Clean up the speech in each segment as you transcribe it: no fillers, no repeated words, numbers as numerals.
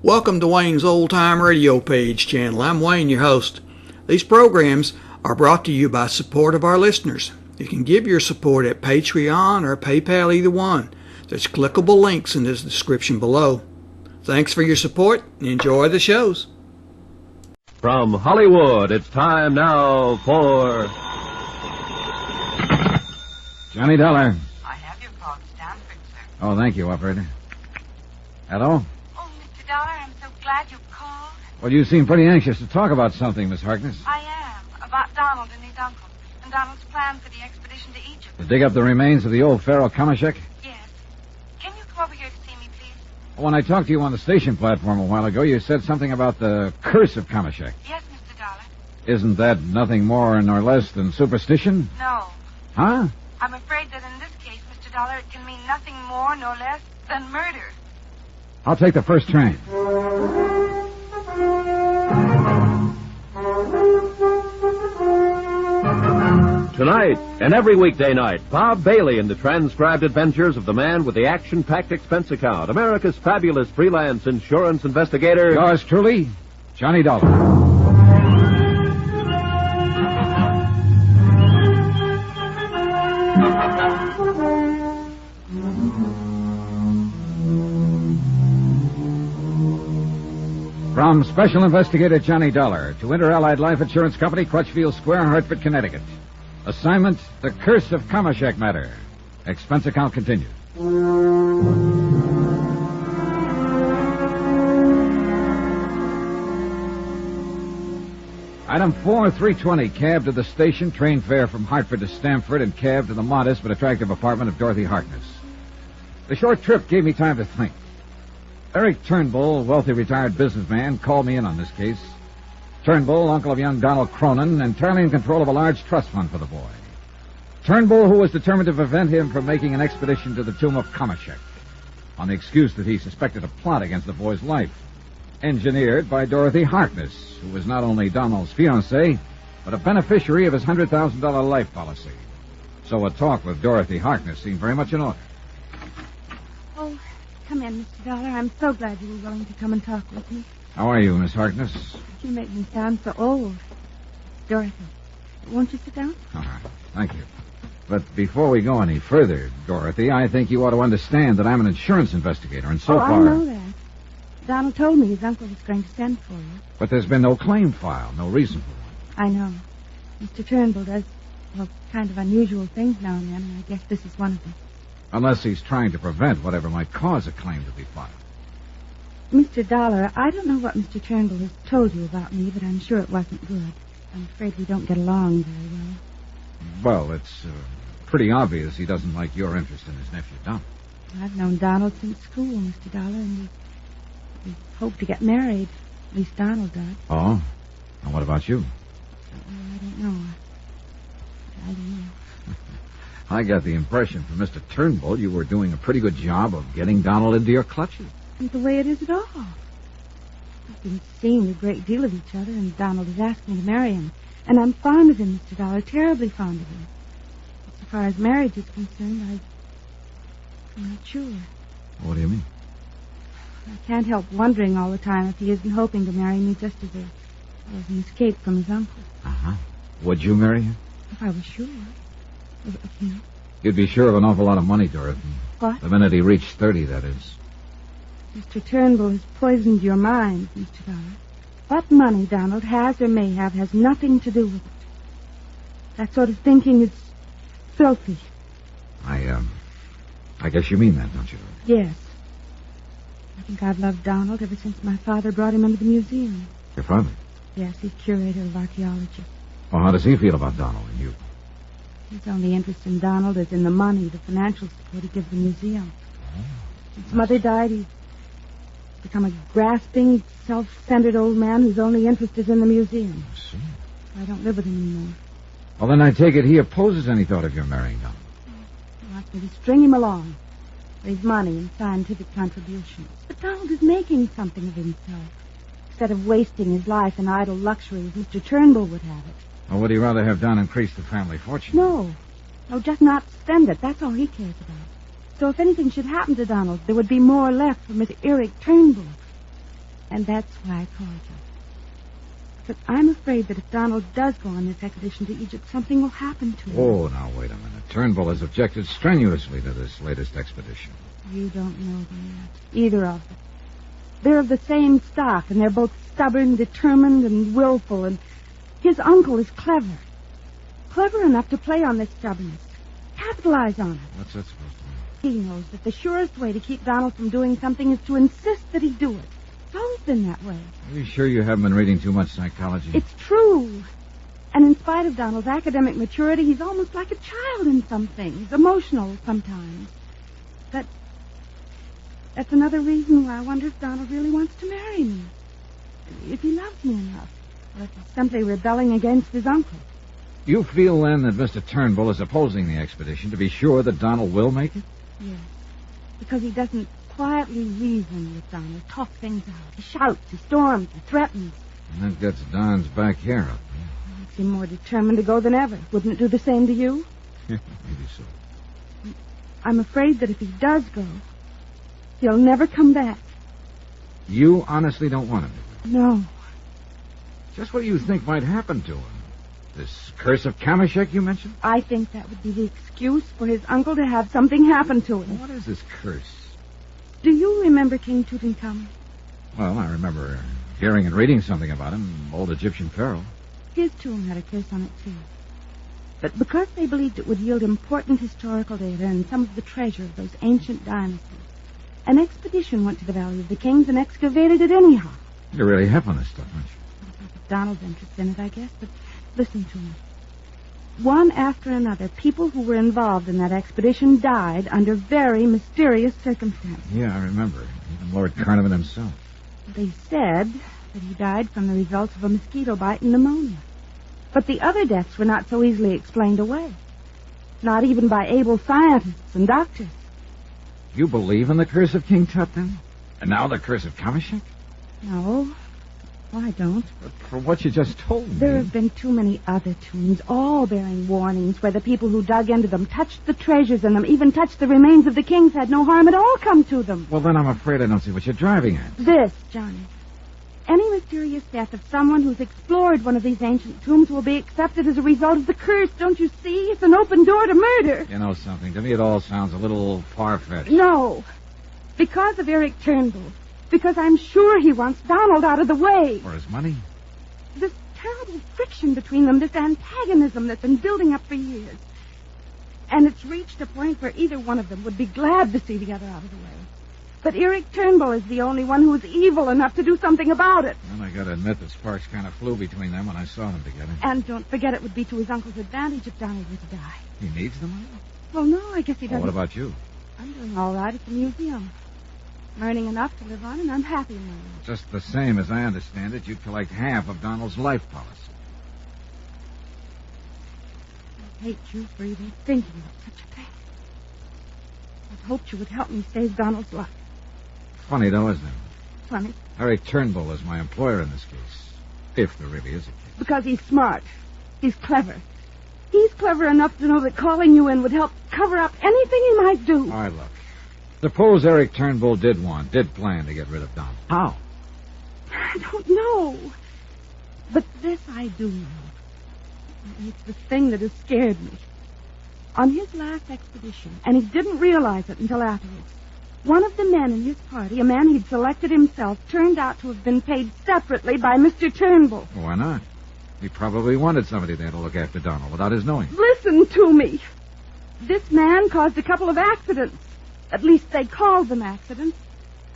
Welcome to Wayne's Old Time Radio Page channel. I'm Wayne, your host. These programs are brought to you by support of our listeners. You can give your support at Patreon or PayPal, either one. There's clickable links in the description below. Thanks for your support and enjoy the shows. From Hollywood, it's time now for... Johnny Dollar. I have your call to Stanford, sir. Oh, thank you, operator. Hello? Oh, Mr. Dollar, I'm so glad you called. Well, you seem pretty anxious to talk about something, Miss Harkness. I am. About Donald and his uncle. And Donald's plan for the expedition to Egypt. To dig up the remains of the old pharaoh Kamashek? Yes. Can you come over here to see me, please? When I talked to you on the station platform a while ago, you said something about the curse of Kamashek. Yes, Mr. Dollar. Isn't that nothing more nor less than superstition? No. Huh? I'm afraid that in this case, Mr. Dollar, it can mean nothing more nor less than murder. I'll take the first train. Tonight, and every weekday night, Bob Bailey in the transcribed adventures of the man with the action-packed expense account, America's fabulous freelance insurance investigator... Yours truly, Johnny Dollar. From Special Investigator Johnny Dollar to Inter-Allied Life Insurance Company, Crutchfield Square, Hartford, Connecticut. Assignment, The Curse of Kamashek Matter. Expense account continued. Item 4, 320, cab to the station, train fare from Hartford to Stamford, and cab to the modest but attractive apartment of Dorothy Harkness. The short trip gave me time to think. Eric Turnbull, wealthy retired businessman, called me in on this case. Turnbull, uncle of young Donald Cronin, entirely in control of a large trust fund for the boy. Turnbull, who was determined to prevent him from making an expedition to the tomb of Kamashek, on the excuse that he suspected a plot against the boy's life. Engineered by Dorothy Harkness, who was not only Donald's fiancee, but a beneficiary of his $100,000 life policy. So a talk with Dorothy Harkness seemed very much in order. Oh, come in, Mr. Dollar. I'm so glad you were willing to come and talk with me. How are you, Miss Harkness? You make me sound so old. Dorothy, won't you sit down? All right, thank you. But before we go any further, Dorothy, I think you ought to understand that I'm an insurance investigator, and so far... I know that. Donald told me his uncle was going to send for you. But there's been no claim filed, no reason for one. I know. Mr. Turnbull does, well, kind of unusual things now and then, and I guess this is one of them. Unless he's trying to prevent whatever might cause a claim to be filed. Mr. Dollar, I don't know what Mr. Turnbull has told you about me, but I'm sure it wasn't good. I'm afraid we don't get along very well. Well, it's pretty obvious he doesn't like your interest in his nephew, Donald. I've known Donald since school, Mr. Dollar, and we hope to get married. At least Donald does. Oh? And what about you? I don't know. I don't know. I got the impression from Mr. Turnbull you were doing a pretty good job of getting Donald into your clutches. Isn't the way it is at all. We've been seeing a great deal of each other, and Donald is asking to marry him. And I'm fond of him, Mr. Dollar, terribly fond of him. As far as marriage is concerned, I'm not sure. What do you mean? I can't help wondering all the time if he isn't hoping to marry me just as an escape from his uncle. Uh-huh. Would you marry him? If I was sure. If you know. You'd be sure of an awful lot of money, Dorothy. What? The minute he reached 30, that is. Mr. Turnbull has poisoned your mind, Mr. Dollar. What money Donald has or may have has nothing to do with it. That sort of thinking is filthy. I guess you mean that, don't you? Yes. I think I've loved Donald ever since my father brought him into the museum. Your father? Yes, he's curator of archaeology. Well, how does he feel about Donald and you? His only interest in Donald is in the money, the financial support he gives the museum. Since Mother died, he's become a grasping, self-centered old man whose only interest is in the museum. I see. I don't live with him anymore. Well, then I take it he opposes any thought of your marrying Donald. He wants me to string him along for his money and scientific contributions. But Donald is making something of himself. Instead of wasting his life in idle luxury as Mr. Turnbull would have it. Or would he rather have Don increase the family fortune? No, just not spend it. That's all he cares about. So if anything should happen to Donald, there would be more left for Miss Eric Turnbull. And that's why I called you. But I'm afraid that if Donald does go on this expedition to Egypt, something will happen to him. Oh, now, wait a minute. Turnbull has objected strenuously to this latest expedition. You don't know them yet. Either of them. They're of the same stock, and they're both stubborn, determined, and willful, and his uncle is clever. Clever enough to play on this stubbornness. Capitalize on it. What's that supposed to mean? He knows that the surest way to keep Donald from doing something is to insist that he do it. It's always been that way. Are you sure you haven't been reading too much psychology? It's true. And in spite of Donald's academic maturity, he's almost like a child in some things, emotional sometimes. That's another reason why I wonder if Donald really wants to marry me. If he loves me enough. Or if he's simply rebelling against his uncle. You feel, then, that Mr. Turnbull is opposing the expedition to be sure that Donald will make it? Yes. Because he doesn't quietly reason with Donald, talk things out. He shouts, he storms, he threatens. And that gets Don's back hair up. Makes him more determined to go than ever. Wouldn't it do the same to you? Maybe so. I'm afraid that if he does go, he'll never come back. You honestly don't want him to? No. Just what do you think might happen to him? This curse of Kamashek you mentioned? I think that would be the excuse for his uncle to have something happen to him. What is this curse? Do you remember King Tutankhamun? Well, I remember hearing and reading something about him, old Egyptian pharaoh. His tomb had a curse on it, too. But because they believed it would yield important historical data and some of the treasure of those ancient dynasties, an expedition went to the Valley of the Kings and excavated it anyhow. You're really hip on this stuff, aren't you? Donald's interest in it, I guess, but listen to me. One after another, people who were involved in that expedition died under very mysterious circumstances. Yeah, I remember. Even Lord Cronin himself. They said that he died from the results of a mosquito bite and pneumonia. But the other deaths were not so easily explained away. Not even by able scientists and doctors. You believe in the curse of King Tut, then? And now the curse of Kamashek? No. Well, I don't. But for what you just told me... There have been too many other tombs, all bearing warnings, where the people who dug into them, touched the treasures in them, even touched the remains of the kings, had no harm at all come to them. Well, then I'm afraid I don't see what you're driving at. This, Johnny. Any mysterious death of someone who's explored one of these ancient tombs will be accepted as a result of the curse. Don't you see? It's an open door to murder. You know something? To me, it all sounds a little far-fetched. No. Because of Eric Turnbull. Because I'm sure he wants Donald out of the way. For his money? This terrible friction between them, this antagonism that's been building up for years. And it's reached a point where either one of them would be glad to see the other out of the way. But Eric Turnbull is the only one who is evil enough to do something about it. Well, I gotta admit that sparks kind of flew between them when I saw them together. And don't forget it would be to his uncle's advantage if Donald were to die. He needs the money? Well, no, I guess he doesn't. Well, what about you? I'm doing all right at the museum. I'm earning enough to live on, and I'm happy now. Just the same, as I understand it, you'd collect half of Donald's life policy. I hate you for even thinking of such a thing. I hoped you would help me save Donald's life. Funny, though, isn't it? Funny. Eric Turnbull is my employer in this case. If there really is a case. Because he's smart. He's clever. He's clever enough to know that calling you in would help cover up anything he might do. All right, look. Suppose Eric Turnbull did plan to get rid of Donald. How? I don't know. But this I do know. It's the thing that has scared me. On his last expedition, and he didn't realize it until afterwards, one of the men in his party, a man he'd selected himself, turned out to have been paid separately by Mr. Turnbull. Well, why not? He probably wanted somebody there to look after Donald without his knowing. Listen to me. This man caused a couple of accidents. At least they called them accidents.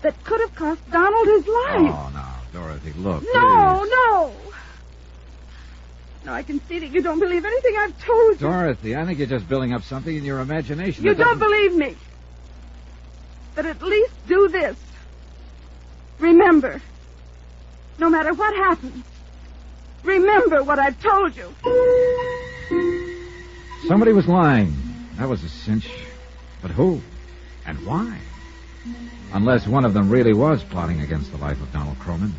That could have cost Donald his life. Oh, now, Dorothy, look. No, please. no. No, I can see that you don't believe anything I've told you. Dorothy, I think you're just building up something in your imagination. You that don't believe me. But at least do this. Remember. No matter what happens. Remember what I've told you. Somebody was lying. That was a cinch. But who? And why? Unless one of them really was plotting against the life of Donald Cronin.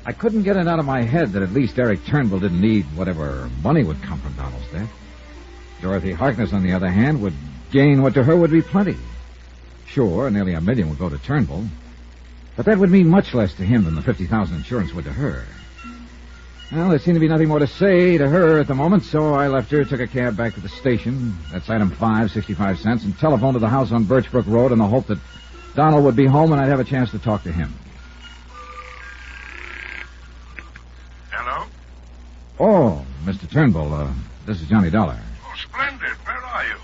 I couldn't get it out of my head that at least Eric Turnbull didn't need whatever money would come from Donald's death. Dorothy Harkness, on the other hand, would gain what to her would be plenty. Sure, nearly $1 million would go to Turnbull. But that would mean much less to him than the $50,000 insurance would to her. Well, there seemed to be nothing more to say to her at the moment, so I left her, took a cab back to the station. That's item 5, 65 cents, and telephoned to the house on Birchbrook Road in the hope that Donald would be home and I'd have a chance to talk to him. Hello? Oh, Mr. Turnbull, this is Johnny Dollar. Oh, splendid. Where are you?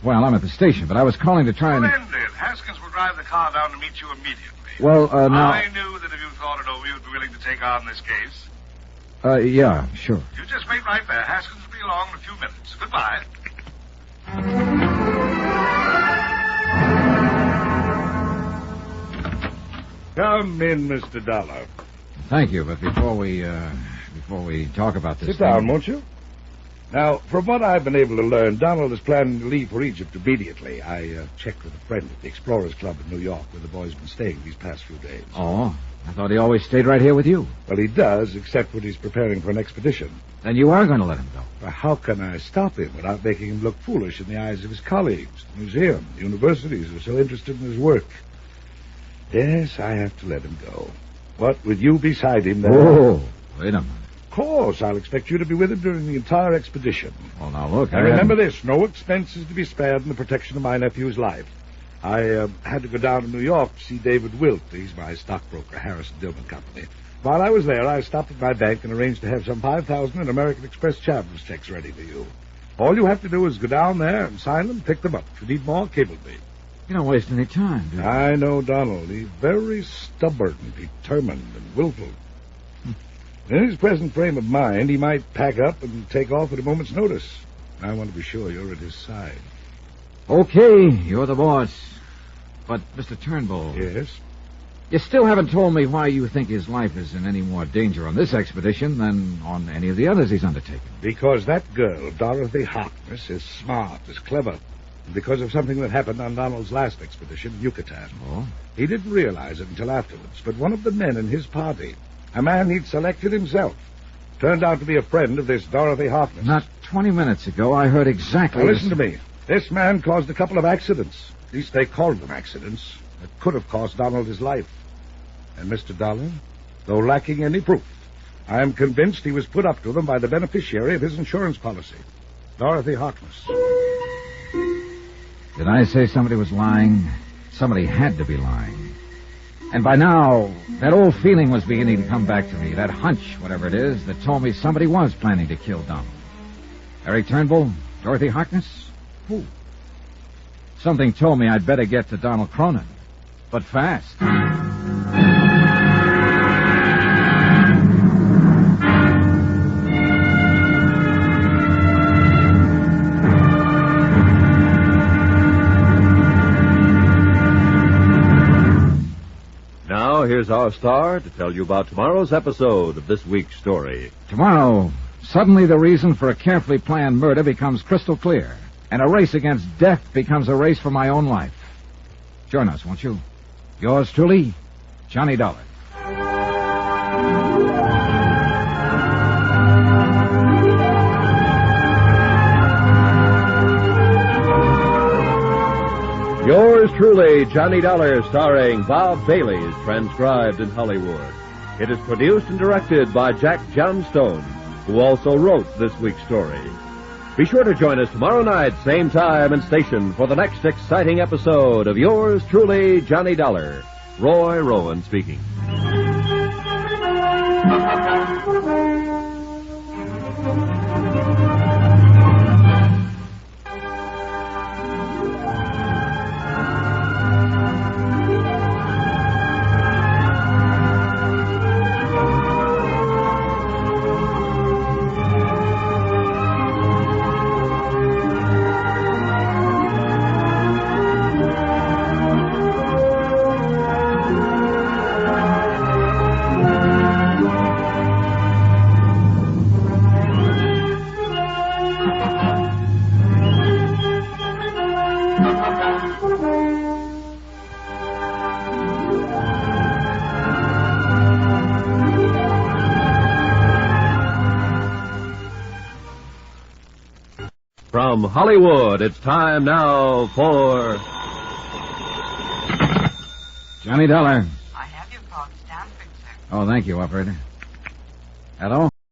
Well, I'm at the station, but I was calling to try and... Splendid. Haskins will drive the car down to meet you immediately. Well, now... I knew that if you thought it over, you'd be willing to take on this case. Yeah, sure. You just wait right there. Haskins will be along in a few minutes. Goodbye. Come in, Mr. Dollar. Thank you, but before we talk about this Sit down, won't you? Now, from what I've been able to learn, Donald is planning to leave for Egypt immediately. I checked with a friend at the Explorers Club in New York, where the boy's been staying these past few days. Oh, I thought he always stayed right here with you. Well, he does, except when he's preparing for an expedition. Then you are going to let him go. Well, how can I stop him without making him look foolish in the eyes of his colleagues, the museum, the universities who are so interested in his work? Yes, I have to let him go. What, with you beside him there? Oh, wait a minute. Of course, I'll expect you to be with him during the entire expedition. Well, now, look, Now, remember this, no expense is to be spared in the protection of my nephew's life. I had to go down to New York to see David Wilt. He's my stockbroker, Harrison Dillman Company. While I was there, I stopped at my bank and arranged to have some 5,000 in American Express traveler's checks ready for you. All you have to do is go down there and sign them, pick them up. If you need more, cable me. You don't waste any time, do you? I know Donald. He's very stubborn, determined, and willful. In his present frame of mind, he might pack up and take off at a moment's notice. I want to be sure you're at his side. Okay, you're the boss. But, Mr. Turnbull... Yes? You still haven't told me why you think his life is in any more danger on this expedition than on any of the others he's undertaken. Because that girl, Dorothy Harkness, is smart, is clever. And because of something that happened on Donald's last expedition, Yucatan. Oh? He didn't realize it until afterwards, but one of the men in his party, a man he'd selected himself, turned out to be a friend of this Dorothy Harkness. Not 20 minutes ago, I heard exactly... Now, listen to me. This man caused a couple of accidents. At least they called them accidents. That could have cost Donald his life. And Mr. Dollar, though lacking any proof, I am convinced he was put up to them by the beneficiary of his insurance policy, Dorothy Harkness. Did I say somebody was lying? Somebody had to be lying. And by now, that old feeling was beginning to come back to me, that hunch, whatever it is, that told me somebody was planning to kill Donald. Eric Turnbull? Dorothy Harkness? Who? Something told me I'd better get to Donald Cronin. But fast. Now, here's our star to tell you about tomorrow's episode of this week's story. Tomorrow, suddenly the reason for a carefully planned murder becomes crystal clear, and a race against death becomes a race for my own life. Join us, won't you? Yours truly, Johnny Dollar. Yours truly, Johnny Dollar, starring Bob Bailey, is transcribed in Hollywood. It is produced and directed by Jack Johnstone, who also wrote this week's story. Be sure to join us tomorrow night, same time and station, for the next exciting episode of Yours truly, Johnny Dollar. Roy Rowan speaking. From Hollywood, it's time now for... Johnny Dollar. I have you, I'm fixed, sir. Oh, thank you, operator. Hello?